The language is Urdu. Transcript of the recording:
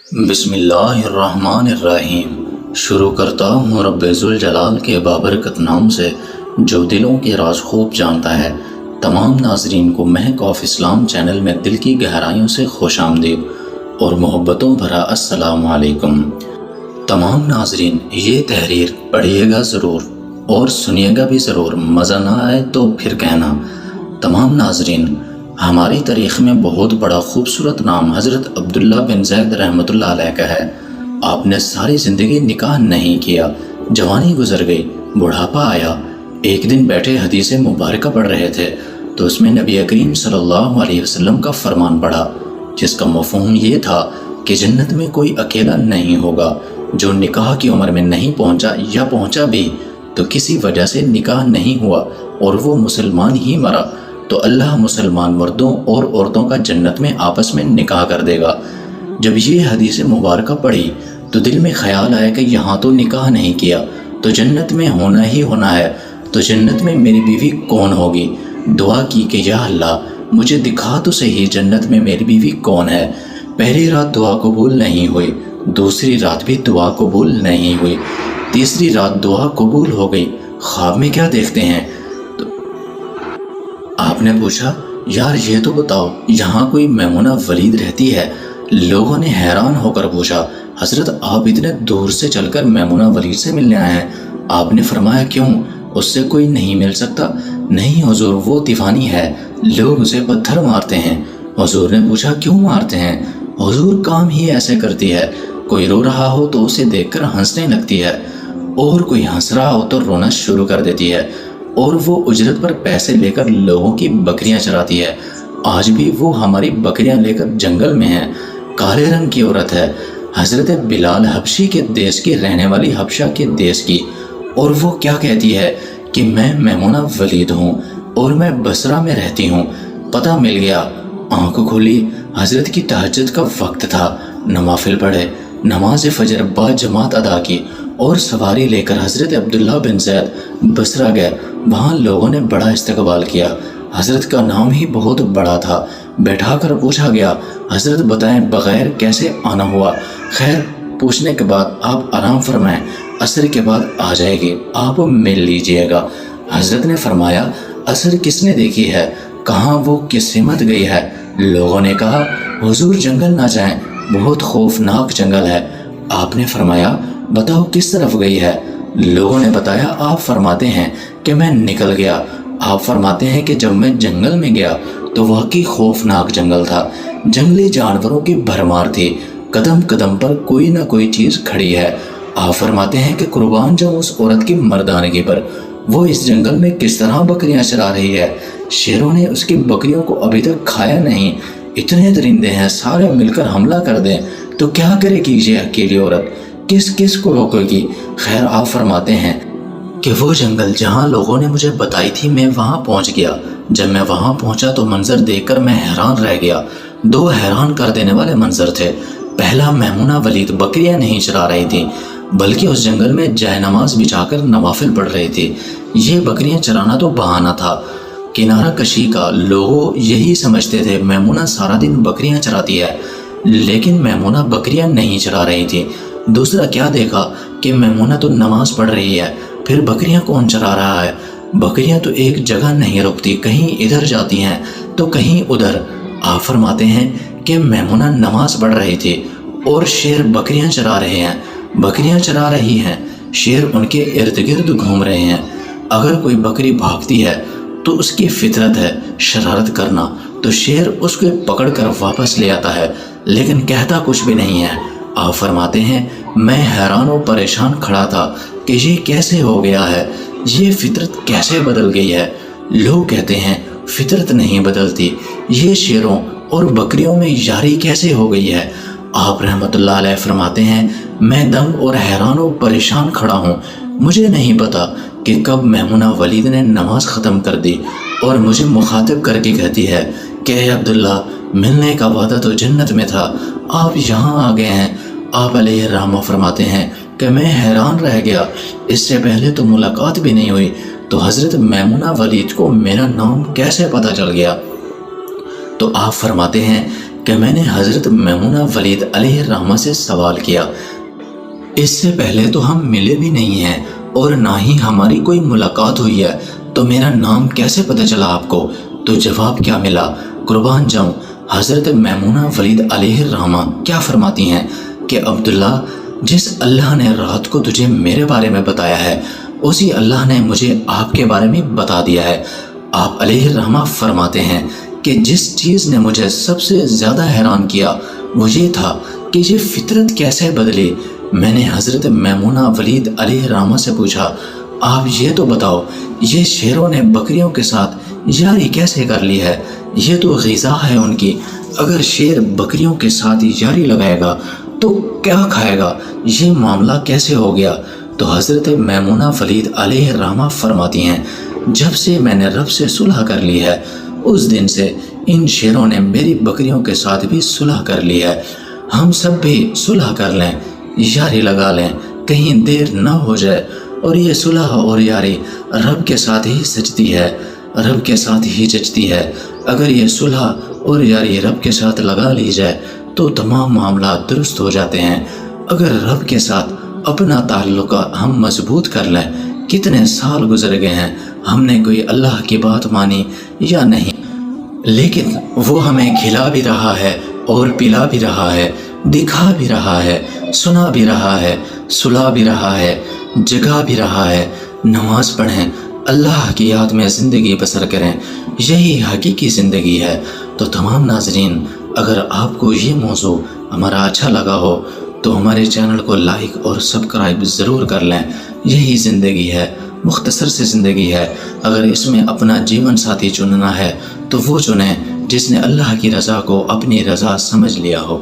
بسم اللہ الرحمن الرحیم۔ شروع کرتا ہوں رب ذوالجلال کے بابرکت نام سے جو دلوں کے راز خوب جانتا ہے۔ تمام ناظرین کو مہک آف اسلام چینل میں دل کی گہرائیوں سے خوش آمدید اور محبتوں بھرا السلام علیکم۔ تمام ناظرین یہ تحریر پڑھیے گا ضرور اور سنیے گا بھی ضرور، مزہ نہ آئے تو پھر کہنا۔ تمام ناظرین، ہماری تاریخ میں بہت بڑا خوبصورت نام حضرت عبداللہ بن زید رحمۃ اللہ علیہ کا ہے۔ آپ نے ساری زندگی نکاح نہیں کیا، جوانی گزر گئی، بڑھاپا آیا۔ ایک دن بیٹھے حدیث مبارکہ پڑھ رہے تھے تو اس میں نبی کریم صلی اللہ علیہ وسلم کا فرمان پڑھا، جس کا مفہوم یہ تھا کہ جنت میں کوئی اکیلا نہیں ہوگا۔ جو نکاح کی عمر میں نہیں پہنچا یا پہنچا بھی تو کسی وجہ سے نکاح نہیں ہوا اور وہ مسلمان ہی مرا تو اللہ مسلمان مردوں اور عورتوں کا جنت میں آپس میں نکاح کر دے گا۔ جب یہ حدیث مبارکہ پڑھی تو دل میں خیال آیا کہ یہاں تو نکاح نہیں کیا تو جنت میں ہونا ہی ہونا ہے، تو جنت میں میری بیوی کون ہوگی؟ دعا کی کہ یا اللہ مجھے دکھا تو صحیح جنت میں میری بیوی کون ہے۔ پہلی رات دعا قبول نہیں ہوئی، دوسری رات بھی دعا قبول نہیں ہوئی، تیسری رات دعا قبول ہو گئی۔ خواب میں کیا دیکھتے ہیں؟ آپ نے پوچھا یار یہ تو بتاؤ یہاں کوئی میمونہ ولید رہتی ہے؟ لوگوں نے حیران ہو کر پوچھا حضرت آپ اتنے دور سے چل کر میمونہ ولید سے ملنے آئے ہیں؟ آپ نے فرمایا کیوں، اس سے کوئی نہیں مل سکتا؟ نہیں حضور وہ دیوانی ہے، لوگ اسے پتھر مارتے ہیں۔ حضور نے پوچھا کیوں مارتے ہیں؟ حضور کام ہی ایسے کرتی ہے، کوئی رو رہا ہو تو اسے دیکھ کر ہنسنے لگتی ہے اور کوئی ہنس رہا ہو تو رونا شروع کر دیتی ہے، اور وہ اجرت پر پیسے لے کر لوگوں کی بکریاں چراتی ہے۔ آج بھی وہ ہماری بکریاں لے کر جنگل میں ہے۔ کالے رنگ کی عورت ہے، حضرت بلال حبشی کے دیش کی رہنے والی، حبشہ کے دیش کی، اور وہ کیا کہتی ہے کہ میں میمونہ ولید ہوں اور میں بصرہ میں رہتی ہوں۔ پتہ مل گیا۔ آنکھ کھولی، حضرت کی تہجد کا وقت تھا، نوافل پڑھے، نماز فجر با جماعت ادا کی اور سواری لے کر حضرت عبداللہ بن زید بصرہ گئے۔ وہاں لوگوں نے بڑا استقبال کیا، حضرت کا نام ہی بہت بڑا تھا۔ بیٹھا کر پوچھا گیا حضرت بتائیں بغیر کیسے آنا ہوا؟ خیر پوچھنے کے بعد آپ آرام فرمائیں، عصر کے بعد آ جائے گی، آپ مل لیجئے گا۔ حضرت نے فرمایا عصر کس نے دیکھی ہے؟ کہاں وہ کس سمت گئی ہے؟ لوگوں نے کہا حضور جنگل نہ جائیں، بہت خوفناک جنگل ہے۔ آپ نے فرمایا بتاؤ کس طرف گئی ہے؟ لوگوں نے بتایا آپ فرماتے ہیں کہ میں نکل گیا۔ آپ فرماتے ہیں کہ جب میں جنگل میں گیا تو واقعی خوفناک جنگل تھا، جنگلی جانوروں کی بھرمار تھی، قدم قدم پر کوئی نہ کوئی چیز کھڑی ہے۔ آپ فرماتے ہیں کہ قربان جاؤں اس عورت کی مردانگی پر، وہ اس جنگل میں کس طرح بکریاں چرا رہی ہے، شیروں نے اس کی بکریوں کو ابھی تک کھایا نہیں، اتنے درندے ہیں سارے مل کر حملہ کر دیں تو کیا کرے گی یہ اکیلی عورت، کس کس کو روکے گی؟ خیر آپ فرماتے ہیں کہ وہ جنگل جہاں لوگوں نے مجھے بتائی تھی میں وہاں پہنچ گیا۔ جب میں وہاں پہنچا تو منظر دیکھ کر میں حیران رہ گیا۔ دو حیران کر دینے والے منظر تھے۔ پہلا میمونہ ولید بکریاں نہیں چرا رہی تھی بلکہ اس جنگل میں جائے نماز بچھا کر نوافل پڑھ رہی تھی۔ یہ بکریاں چرانا تو بہانہ تھا، کنارہ کشی کا۔ لوگوں یہی سمجھتے تھے میمونہ سارا دن بکریاں چراتی ہے، لیکن میمونہ بکریاں نہیں چرا رہی تھی۔ دوسرا کیا دیکھا کہ میمونہ تو نماز پڑھ رہی ہے، پھر بکریاں کون چرا رہا ہے؟ بکریاں تو ایک جگہ نہیں رکتی، کہیں ادھر جاتی ہیں تو کہیں ادھر۔ آپ فرماتے ہیں کہ میمونہ نماز پڑھ رہی تھی اور شیر بکریاں چرا رہے ہیں، بکریاں چرا رہی ہیں، شیر ان کے ارد گرد گھوم رہے ہیں۔ اگر کوئی بکری بھاگتی ہے تو اس کی فطرت ہے شرارت کرنا، تو شیر اس کو پکڑ کر واپس لے آتا ہے لیکن کہتا کچھ بھی نہیں ہے۔ آپ فرماتے ہیں میں حیران و پریشان کھڑا تھا کہ یہ کیسے ہو گیا ہے، یہ فطرت کیسے بدل گئی ہے؟ لوگ کہتے ہیں فطرت نہیں بدلتی، یہ شیروں اور بکریوں میں یاری کیسے ہو گئی ہے؟ آپ رحمت اللہ علیہ فرماتے ہیں میں دنگ اور حیران و پریشان کھڑا ہوں۔ مجھے نہیں پتا کہ کب میمونہ ولید نے نماز ختم کر دی اور مجھے مخاطب کر کے کہتی ہے کہ اے عبداللہ ملنے کا وعدہ تو جنت میں تھا، آپ یہاں آ گئے ہیں۔ آپ علیہ الرحمہ فرماتے ہیں کہ میں حیران رہ گیا، اس سے پہلے تو ملاقات بھی نہیں ہوئی، تو حضرت میمونہ ولید کو میرا نام کیسے پتہ چل گیا؟ تو آپ فرماتے ہیں کہ میں نے حضرت میمونہ ولید علیہ الرحمہ سے سوال کیا، اس سے پہلے تو ہم ملے بھی نہیں ہیں اور نہ ہی ہماری کوئی ملاقات ہوئی ہے، تو میرا نام کیسے پتہ چلا آپ کو؟ تو جواب کیا ملا؟ قربان جاؤں، حضرت میمونہ ولید علیہ الرحمہ کیا فرماتی ہیں کہ عبداللہ، جس اللہ نے رات کو تجھے میرے بارے میں بتایا ہے، اسی اللہ نے مجھے آپ کے بارے میں بتا دیا ہے۔ آپ علیہ الرحمہ فرماتے ہیں کہ جس چیز نے مجھے سب سے زیادہ حیران کیا وہ یہ تھا کہ یہ فطرت کیسے بدلی۔ میں نے حضرت میمونہ ولید علیہ الرحمہ سے پوچھا، آپ یہ تو بتاؤ، یہ شیروں نے بکریوں کے ساتھ یاری کیسے کر لی ہے؟ یہ تو غذا ہے ان کی، اگر شیر بکریوں کے ساتھ یاری لگائے گا تو کیا کھائے گا؟ یہ معاملہ کیسے ہو گیا؟ تو حضرت میمونہ ولید علیہ الرحمہ فرماتی ہیں، جب سے میں نے رب سے صلح کر لی ہے، اس دن سے ان شیروں نے میری بکریوں کے ساتھ بھی صلح کر لی ہے۔ ہم سب بھی صلح کر لیں، یاری لگا لیں، کہیں دیر نہ ہو جائے۔ اور یہ صلح اور یاری رب کے ساتھ ہی سجتی ہے، رب کے ساتھ ہی جچتی ہے۔ اگر یہ صلح اور یاری رب کے ساتھ لگا لی جائے تو تمام معاملات درست ہو جاتے ہیں۔ اگر رب کے ساتھ اپنا تعلق ہم مضبوط کر لیں، کتنے سال گزر گئے ہیں، ہم نے کوئی اللہ کی بات مانی یا نہیں، لیکن وہ ہمیں کھلا بھی رہا ہے اور پلا بھی رہا ہے، دکھا بھی رہا ہے، سنا بھی رہا ہے، سلا بھی رہا ہے، جگا بھی رہا ہے۔ نماز پڑھیں، اللہ کی یاد میں زندگی بسر کریں، یہی حقیقی زندگی ہے۔ تو تمام ناظرین، اگر آپ کو یہ موضوع ہمارا اچھا لگا ہو تو ہمارے چینل کو لائک اور سبسکرائب ضرور کر لیں۔ یہی زندگی ہے، مختصر سی زندگی ہے۔ اگر اس میں اپنا جیون ساتھی چننا ہے تو وہ چنیں جس نے اللہ کی رضا کو اپنی رضا سمجھ لیا ہو۔